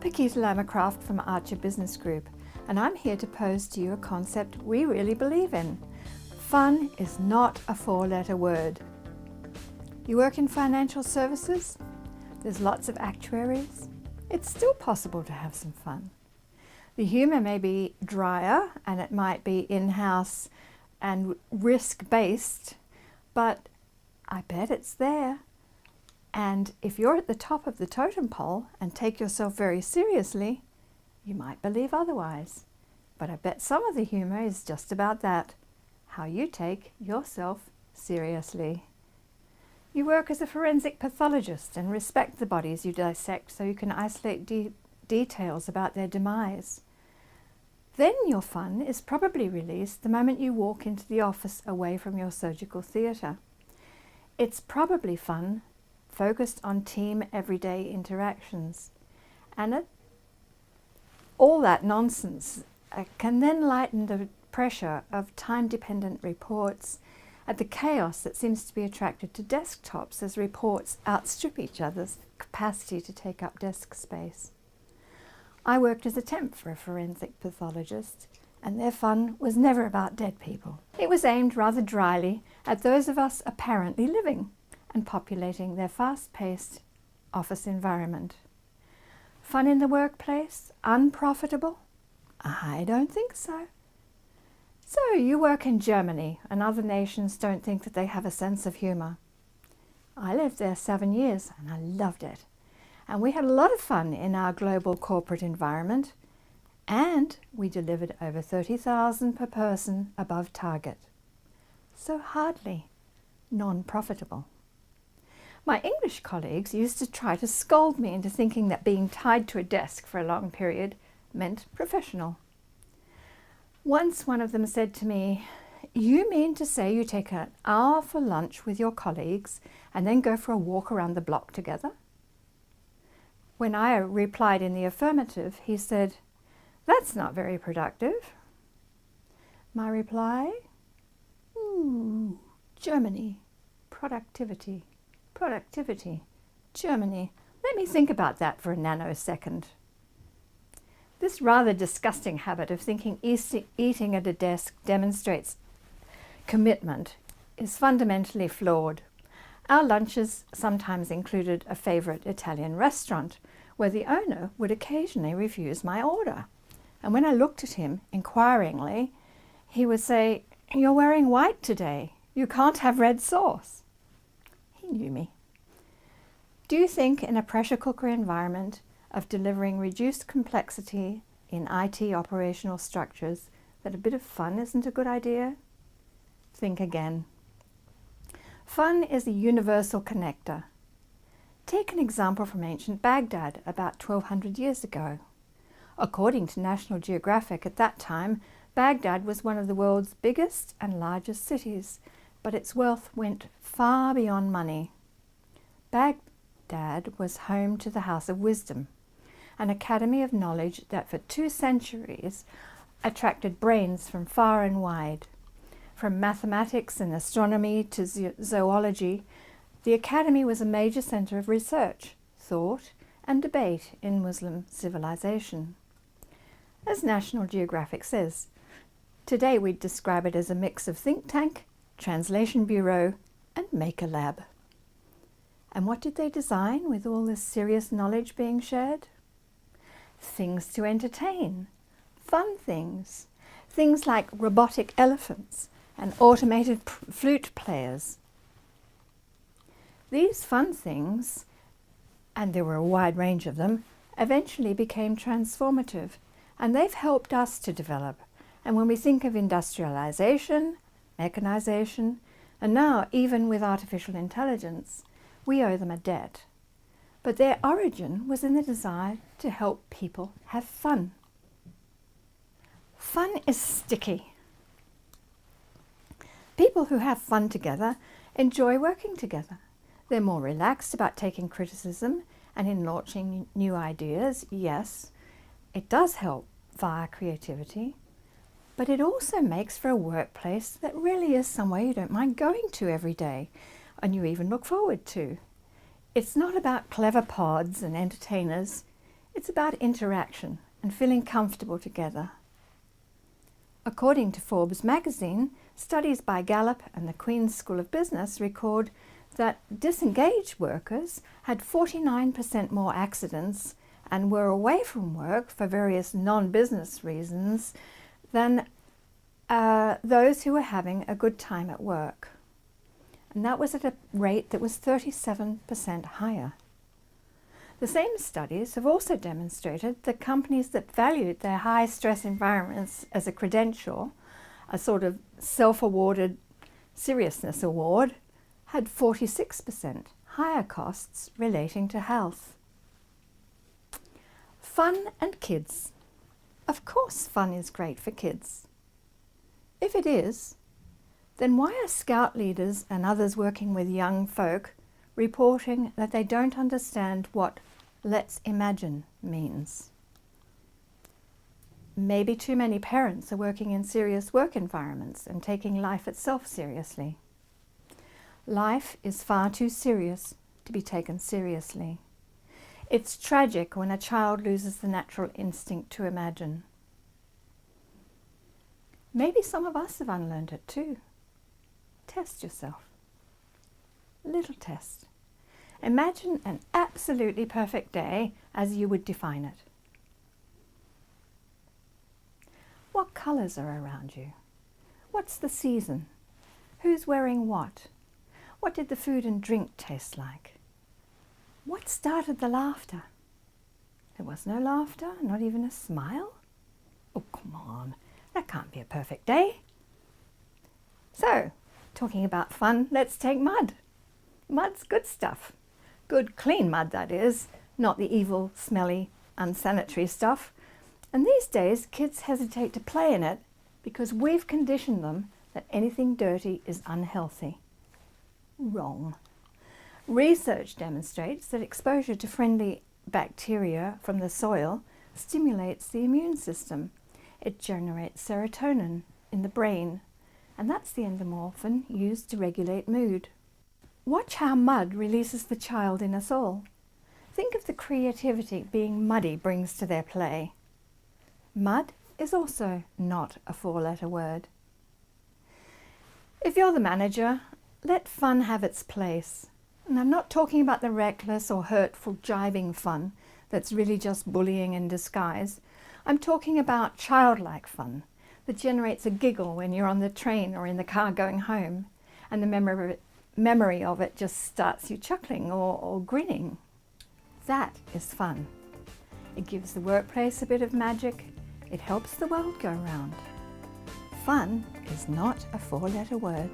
Pakita Lamacraft from Archer Business Group, and I'm here to pose to you a concept we really believe in. Fun is not a four-letter word. You work in financial services? There's lots of actuaries. It's still possible to have some fun. The humour may be drier and it might be in-house and risk-based, but I bet it's there. And if you're at the top of the totem pole and take yourself very seriously, you might believe otherwise. But I bet some of the humour is just about that, how you take yourself seriously. You work as a forensic pathologist and respect the bodies you dissect so you can isolate details about their demise. Then your fun is probably released the moment you walk into the office away from your surgical theatre. It's probably fun, focused on team everyday interactions. And all that nonsense can then lighten the pressure of time-dependent reports at the chaos that seems to be attracted to desktops as reports outstrip each other's capacity to take up desk space. I worked as a temp for a forensic pathologist, and their fun was never about dead people. It was aimed rather dryly at those of us apparently living and populating their fast-paced office environment. Fun in the workplace? Unprofitable? I don't think so. So you work in Germany and other nations don't think that they have a sense of humour. I lived there 7 years and I loved it. And we had a lot of fun in our global corporate environment, and we delivered over 30,000 per person above target. So hardly non-profitable. My English colleagues used to try to scold me into thinking that being tied to a desk for a long period meant professional. Once one of them said to me, "You mean to say you take an hour for lunch with your colleagues and then go for a walk around the block together?" When I replied in the affirmative, he said, "That's not very productive." My reply? Germany, productivity, productivity, Germany. Let me think about that for a nanosecond. This rather disgusting habit of thinking eating at a desk demonstrates commitment is fundamentally flawed. Our lunches sometimes included a favourite Italian restaurant where the owner would occasionally refuse my order. And when I looked at him inquiringly, he would say, "You're wearing white today. You can't have red sauce." He knew me. Do you think in a pressure cooker environment of delivering reduced complexity in IT operational structures that a bit of fun isn't a good idea? Think again. Fun is a universal connector. Take an example from ancient Baghdad about 1200 years ago. According to National Geographic at that time, Baghdad was one of the world's biggest and largest cities, but its wealth went far beyond money. Baghdad was home to the House of Wisdom, an academy of knowledge that for 2 centuries attracted brains from far and wide. From mathematics and astronomy to zoology, the academy was a major centre of research, thought and debate in Muslim civilization. As National Geographic says, today we'd describe it as a mix of think tank, translation bureau and maker lab. And what did they design with all this serious knowledge being shared? Things to entertain, fun things, things like robotic elephants and automated flute players. These fun things, and there were a wide range of them, eventually became transformative, and they've helped us to develop. And when we think of industrialization, mechanization, and now even with artificial intelligence, we owe them a debt. But their origin was in the desire to help people have fun. Fun is sticky. People who have fun together enjoy working together. They're more relaxed about taking criticism and in launching new ideas. Yes, it does help via creativity, but it also makes for a workplace that really is somewhere you don't mind going to every day and you even look forward to. It's not about clever pods and entertainers. It's about interaction and feeling comfortable together. According to Forbes magazine, studies by Gallup and the Queen's School of Business record that disengaged workers had 49% more accidents and were away from work for various non-business reasons than those who were having a good time at work. And that was at a rate that was 37% higher. The same studies have also demonstrated that companies that valued their high-stress environments as a credential, a sort of self-awarded seriousness award, had 46% higher costs relating to health. Fun and kids. Of course fun is great for kids. If it is, then why are Scout leaders and others working with young folk reporting that they don't understand what "let's imagine" means? Maybe too many parents are working in serious work environments and taking life itself seriously. Life is far too serious to be taken seriously. It's tragic when a child loses the natural instinct to imagine. Maybe some of us have unlearned it too. Test yourself. Little test. Imagine an absolutely perfect day as you would define it. What colours are around you? What's the season? Who's wearing what? What did the food and drink taste like? What started the laughter? There was no laughter, not even a smile? Oh, come on, that can't be a perfect day. So, talking about fun, let's take mud. Mud's good stuff. Good, clean mud, that is, not the evil, smelly, unsanitary stuff. And these days, kids hesitate to play in it because we've conditioned them that anything dirty is unhealthy. Wrong. Research demonstrates that exposure to friendly bacteria from the soil stimulates the immune system. It generates serotonin in the brain, and that's the endomorphin used to regulate mood. Watch how mud releases the child in us all. Think of the creativity being muddy brings to their play. Mud is also not a four-letter word. If you're the manager, let fun have its place. And I'm not talking about the reckless or hurtful jibing fun that's really just bullying in disguise. I'm talking about childlike fun that generates a giggle when you're on the train or in the car going home, and the memory of it just starts you chuckling or grinning. That is fun. It gives the workplace a bit of magic. It helps the world go round. Fun is not a four-letter word.